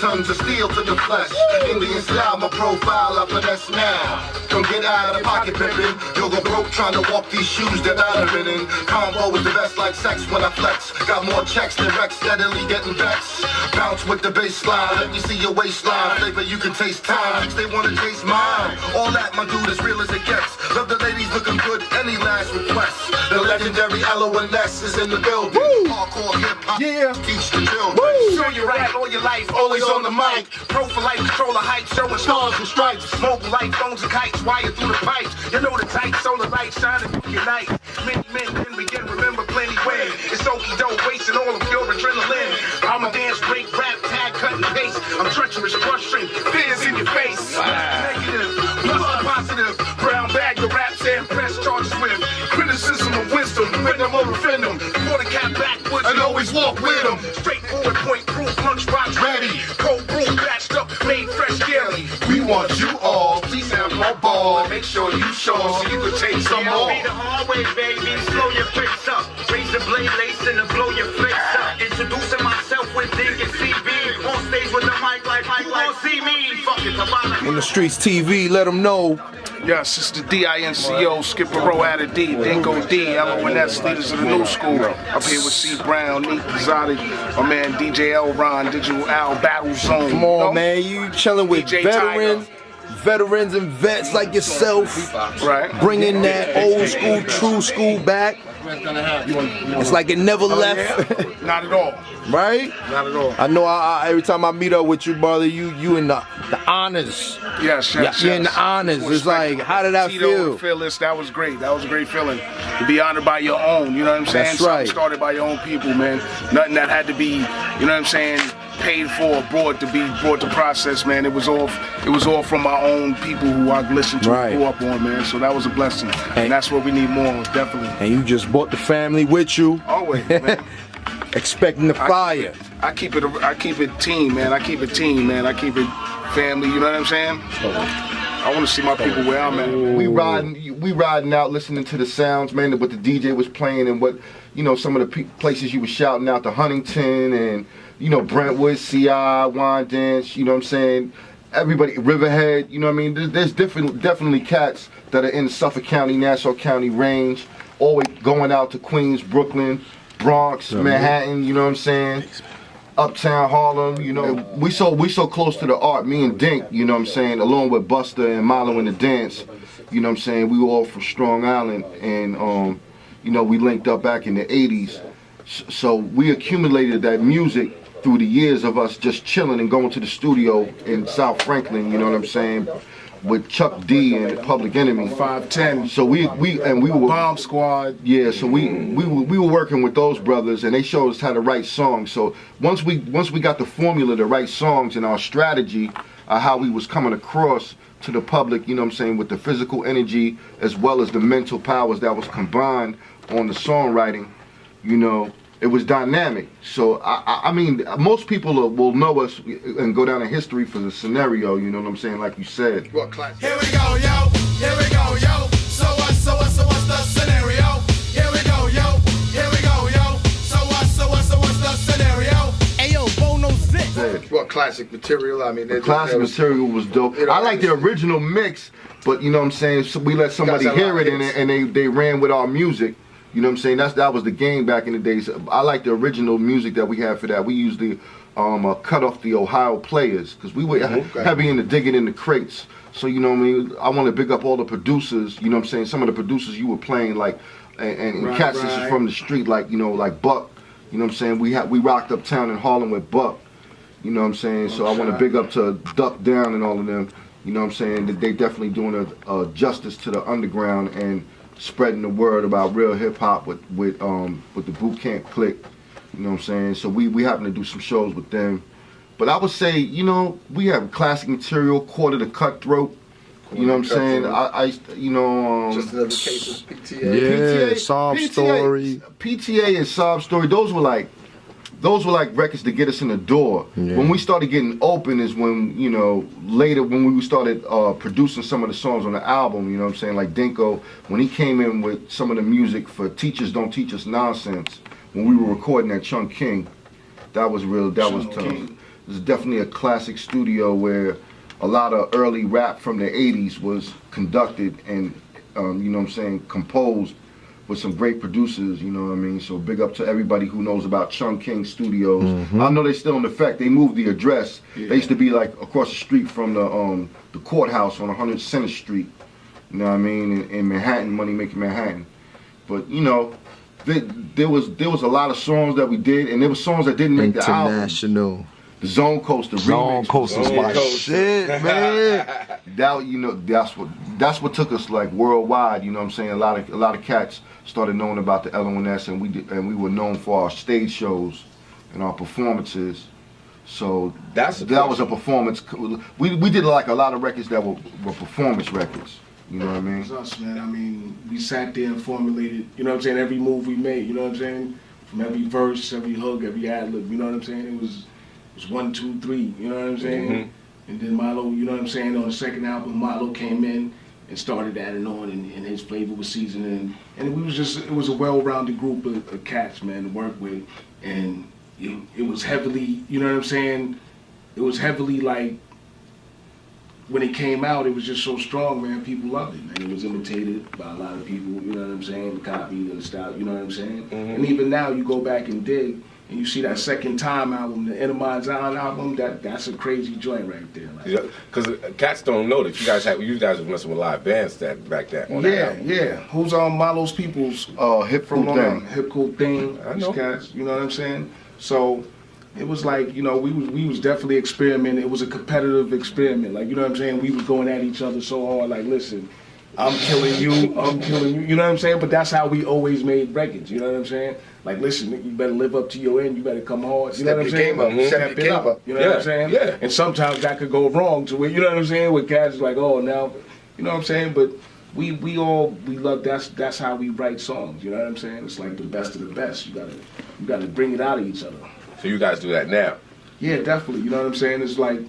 tons of steel to the flesh. Indian style, my profile, I finesse now. Don't get out of the pocket pimpin'. You'll go broke trying to walk these shoes that I'm in. Combo is the best like sex when I flex. Got more checks than Rex, steadily getting vexed. Bounce with the baseline, let me see your waistline. Flavor you can taste time, they wanna taste mine. All that, my dude, as real as it gets. Love the ladies looking good, any last request. The legendary L.O.N.S is in the building. Woo! Hardcore hip-hop, yeah. Teach the children. Woo! Show you right all your life, always on the mic. Pro for life, control the height, showing stars and stripes. Mobile light, phones and kites, wire through the pipes. You know the tight, solar light shining through your night. Many men can begin, remember plenty when. It's okie doke, wasting all of your adrenaline. I'm a dance, break, rap, tag, cut and paste. I'm treacherous, crushing, fears in your face. Negative, plus I'm positive. Brown bag, the raps and press charges with criticism of wisdom, rhythm over venom. Before the cat backwards and always walk with them. Straightforward, point proof, lunchbox ready. Cold brew, batched up, made fresh daily. We want you all, please have more ball. Make sure you show so you can take some more. Be the hard way, baby, slow your face up. Raise the blade lace and blow your face up. Introducing myself with Dinco and C.B. On stage with the mic like see me. Fuck it, on the streets TV, let them know. Yes, it's the Dinco, Skipper Row out of D, Dinco D, L.O.N.S, leaders of the new school. Up here with C.Brown, Neat Exotic, my man DJ L.Ron, Digital Al, Battle Zone. Come on, man, you chilling with veterans and vets like yourself. Right. Bringing that old school, true school back. It's like it never left. Yeah. Not at all. Right? Not at all. I know every time I meet up with you, brother, you in the honors. Yes. You're in the honors. It's like, how did that feel? Phyllis, that was great. That was a great feeling. To be honored by your own, you know what I'm saying? That's right. Started by your own people, man. Nothing that had to be, you know what I'm saying, paid for or brought to process, man. It was all from my own people who I listened to and grew up on, man. So that was a blessing. And that's what we need more of, definitely. And you just brought the family with you. Always, man. Expecting the fire. I keep it team, man. I keep it family, you know what I'm saying? I want to see my people where I'm at. We riding out listening to the sounds, man, what the DJ was playing and what, you know, some of the places you were shouting out, to Huntington and, you know, Brentwood, CI, Wine Dance, you know what I'm saying? Everybody, Riverhead, you know what I mean? There's definitely cats that are in Suffolk County, Nassau County range, always going out to Queens, Brooklyn, Bronx, Manhattan, you know what I'm saying? Uptown Harlem, you know, we so close to the art, me and Dink, you know what I'm saying, along with Buster and Milo in the Dance, you know what I'm saying, we were all from Strong Island, and you know, we linked up back in the 80s, so we accumulated that music through the years of us just chilling and going to the studio in South Franklin, you know what I'm saying, with Chuck D and Public Enemy. 510. So we were Bomb Squad. Yeah, so we were working with those brothers, and they showed us how to write songs. So once we got the formula to write songs and our strategy, how we was coming across to the public, you know what I'm saying, with the physical energy as well as the mental powers that was combined on the songwriting, you know, it was dynamic. So I mean, most people will know us and go down in history for the scenario, you know what I'm saying, like you said. Here we go, yo. Here we go, yo. So what's the scenario? Here we go, yo. Here we go, yo. So what's the scenario? Hey, yo, Bono Zip. What classic material? I mean, the classic material was dope. I like the original mix, but you know what I'm saying, so we let somebody hear it and they ran with our music. You know what I'm saying? That was the game back in the days. I like the original music that we had for that. We used the cut off the Ohio players because we were heavy into digging in the crates. So you know what I mean? I want to big up all the producers. You know what I'm saying? Some of the producers you were playing like and cats this is from the street, like, you know, like Buck. You know what I'm saying? We rocked uptown in Harlem with Buck. You know what I'm saying? So I want to big up to Duck Down and all of them. You know what I'm saying? That they definitely doing a justice to the underground and spreading the word about real hip hop with the Boot Camp Clique, you know what I'm saying? So we happen to do some shows with them. But I would say, you know, we have classic material, Quarter to Cutthroat. You know what I'm saying? I you know, just another case of PTA. Yeah, Sob Story. PTA and Sob Story. Those were like records to get us in the door. Yeah. When we started getting open is when, you know, later when we started producing some of the songs on the album, you know what I'm saying, like Dinco, when he came in with some of the music for Teachers Don't Teach Us Nonsense, when we were recording at Chung King, that was real, that was tough. is definitely a classic studio where a lot of early rap from the 80s was conducted and, you know what I'm saying, composed with some great producers, you know what I mean? So big up to everybody who knows about Chung King Studios. I know they're still in effect. They moved the address. They used to be like across the street from the courthouse on 100 Center Street, you know what I mean, in Manhattan, Money Making Manhattan. But, you know, there was a lot of songs that we did, and there were songs that didn't make the album. International. The Zone Coast, the Zone remix. Coast is my shit, man. That, you know, that's what took us like worldwide. You know what I'm saying? A lot of cats started knowing about the L.O.N.S, and we were known for our stage shows and our performances. So that was a performance. We did like a lot of records that were performance records. You know what I mean? It was us, man. I mean, we sat there and formulated, you know what I'm saying, every move we made, you know what I'm saying? From every verse, every hook, every ad-lib, you know what I'm saying? It was 1, 2, 3, you know what I'm saying? And then Milo, you know what I'm saying, on the second album, Milo came in and started adding on, and his flavor was seasoning. And it was a well-rounded group of cats, man, to work with. And it was heavily, you know what I'm saying? It was heavily like, when it came out, it was just so strong, man. People loved it, man. It was imitated by a lot of people, you know what I'm saying? Copied and the style, you know what I'm saying? And even now, you go back and dig, and you see that Second Time album, the Enema Zion album, that's a crazy joint right there. Because cats don't know that you guys were messing with live bands back then. On that album. Yeah. Who's on Milo's People's? Hip Cool Thing. Hip Cool Thing. I know. Cats, you know what I'm saying? So it was like, you know, we was definitely experimenting. It was a competitive experiment. Like, you know what I'm saying? We was going at each other so hard, like, listen, I'm killing you, you know what I'm saying? But that's how we always made records, you know what I'm saying? Like, listen, you better live up to your end, you better come hard, you know what I'm saying? Step it up, you know what I'm saying? Yeah. And sometimes that could go wrong to where, you know what I'm saying? With cats like, oh, now, you know what I'm saying? But we love, that's how we write songs, you know what I'm saying? It's like the best of the best. You gotta bring it out of each other. So you guys do that now? Yeah, definitely. You know what I'm saying? It's like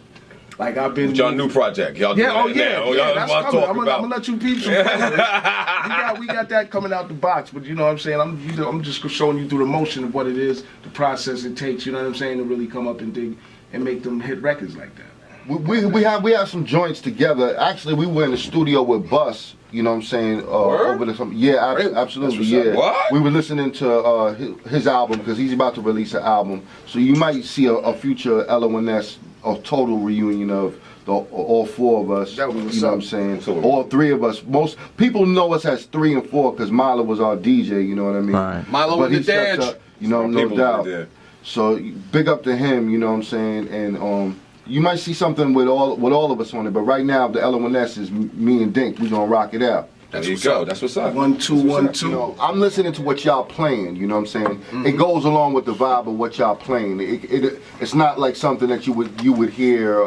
I've been. With your new project, y'all do that now. That's coming. I'm gonna let you peep some. we got that coming out the box, but you know what I'm saying? I'm just showing you through the motion of what it is, the process it takes. You know what I'm saying? To really come up and dig and make them hit records like that. We have some joints together. Actually, we were in the studio with Bus. You know what I'm saying? Over the absolutely. Yeah. What? We were listening to his album because he's about to release an album. So you might see a future L.O.N.S. a total reunion of all four of us. That was you know what I'm saying? All three of us. Most people know us as 3 and 4 because Milo was our DJ. You know what I mean? Right. Milo with the dance. You know, no doubt. So big up to him. You know what I'm saying? And you might see something with all of us on it, but right now the L.O.N.S. is me and Dink. We gonna rock it out. There you go. That's what's up. 1, 2, 1, 2. You know, I'm listening to what y'all playing. You know what I'm saying? It goes along with the vibe of what y'all playing. It's not like something that you would hear.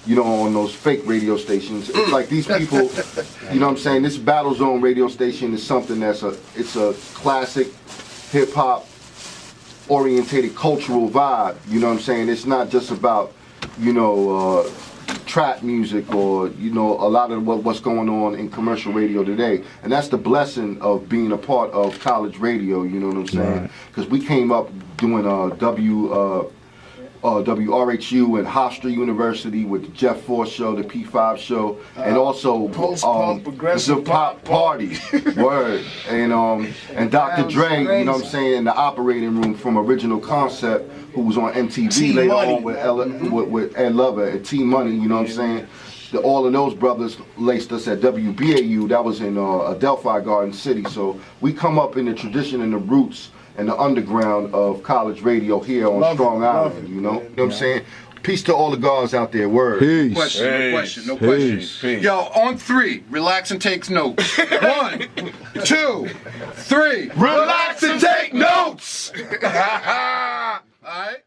You know, on those fake radio stations. It's like these people. You know what I'm saying? This Battle Zone radio station is something that's a classic hip hop orientated cultural vibe. You know what I'm saying? It's not just about, you know, trap music or, you know, a lot of what's going on in commercial radio today. And that's the blessing of being a part of college radio, you know what I'm saying? Because we came up doing WRHU and Hofstra University with the Jeff Force show, the P5 show, and also progressive pop party. Word. And Dr. Dre, you know what I'm saying, the operating room from Original Concept, who was on MTV later on with Ed Lover and T Money, you know what I'm saying? All of those brothers laced us at WBAU. That was in Adelphi Garden City. So we come up in the tradition and the roots and the underground of college radio here on Strong Island, you know? You know what I'm saying? Peace to all the guards out there, word. Peace. No question. Yo, on 3, relax and take notes. 1, 2, 3. Relax and take notes! All right?